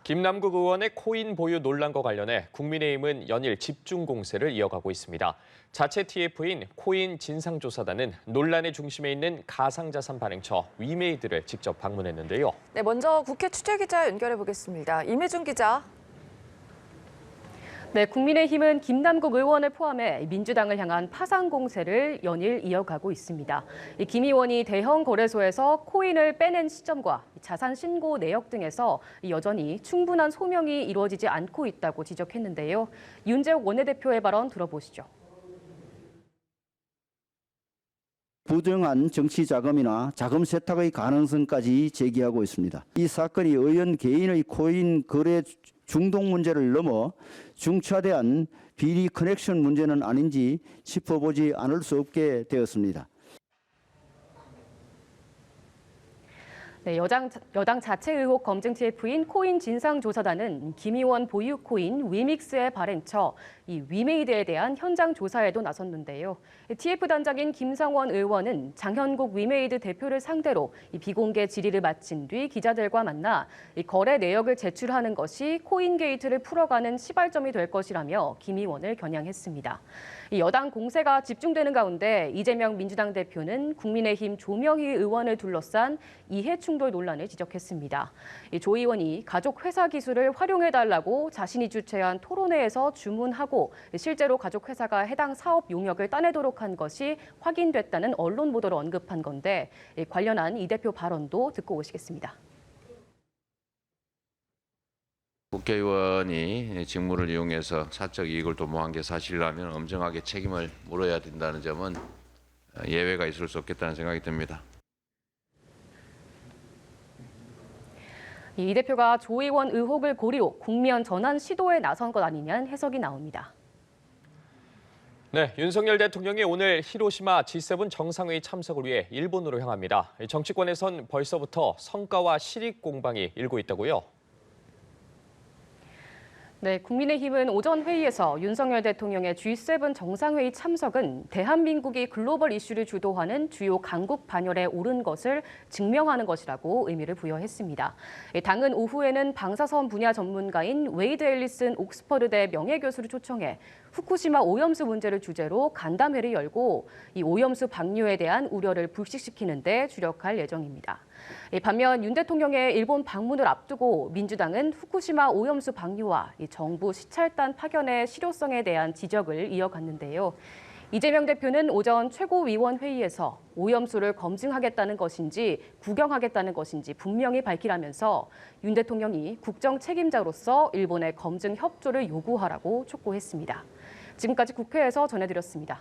김남국 의원의 코인 보유 논란과 관련해 국민의힘은 연일 집중 공세를 이어가고 있습니다. 자체 TF인 코인 진상조사단은 논란의 중심에 있는 가상자산 발행처 위메이드를 직접 방문했는데요. 네, 먼저 국회 취재기자 연결해 보겠습니다. 임혜준 기자. 네, 국민의힘은 김남국 의원을 포함해 민주당을 향한 파상 공세를 연일 이어가고 있습니다. 김 의원이 대형 거래소에서 코인을 빼낸 시점과 자산 신고 내역 등에서 여전히 충분한 소명이 이루어지지 않고 있다고 지적했는데요. 윤재욱 원내대표의 발언 들어보시죠. 부정한 정치 자금이나 자금 세탁의 가능성까지 제기하고 있습니다. 이 사건이 의원 개인의 코인 거래 중독 문제를 넘어 중차대한 비리 커넥션 문제는 아닌지 짚어보지 않을 수 없게 되었습니다. 네, 여당 자체 의혹 검증 TF인 코인 진상조사단은 김 의원 보유 코인 위믹스의 발행처 이 위메이드에 대한 현장 조사에도 나섰는데요. TF 단장인 김상원 의원은 장현국 위메이드 대표를 상대로 이 비공개 질의를 마친 뒤 기자들과 만나 이 거래 내역을 제출하는 것이 코인 게이트를 풀어가는 시발점이 될 것이라며 김 의원을 겨냥했습니다. 이 여당 공세가 집중되는 가운데 이재명 민주당 대표는 국민의힘 조명희 의원을 둘러싼 이해 충돌 논란을 지적했습니다. 조 의원이 가족 회사 기술을 활용해달라고 자신이 주최한 토론회에서 주문하고 실제로 가족 회사가 해당 사업 용역을 따내도록 한 것이 확인됐다는 언론 보도를 언급한 건데 관련한 이 대표 발언도 듣고 오시겠습니다. 국회의원이 직무를 이용해서 사적 이익을 도모한 게 사실이라면 엄정하게 책임을 물어야 된다는 점은 예외가 있을 수 없겠다는 생각이 듭니다. 이 대표가 조 의원 의혹을 고리로 국면 전환 시도에 나선 것 아니냐는 해석이 나옵니다. 네, 윤석열 대통령이 오늘 히로시마 G7 정상회의 참석을 위해 일본으로 향합니다. 정치권에선 벌써부터 성과와 실익 공방이 일고 있다고요. 네, 국민의힘은 오전 회의에서 윤석열 대통령의 G7 정상회의 참석은 대한민국이 글로벌 이슈를 주도하는 주요 강국 반열에 오른 것을 증명하는 것이라고 의미를 부여했습니다. 당은 오후에는 방사선 분야 전문가인 웨이드 앨리슨 옥스퍼드대 명예교수를 초청해 후쿠시마 오염수 문제를 주제로 간담회를 열고 이 오염수 방류에 대한 우려를 불식시키는 데 주력할 예정입니다. 반면 윤 대통령의 일본 방문을 앞두고 민주당은 후쿠시마 오염수 방류와 정부 시찰단 파견의 실효성에 대한 지적을 이어갔는데요. 이재명 대표는 오전 최고위원회의에서 오염수를 검증하겠다는 것인지 구경하겠다는 것인지 분명히 밝히라면서 윤 대통령이 국정 책임자로서 일본의 검증 협조를 요구하라고 촉구했습니다. 지금까지 국회에서 전해드렸습니다.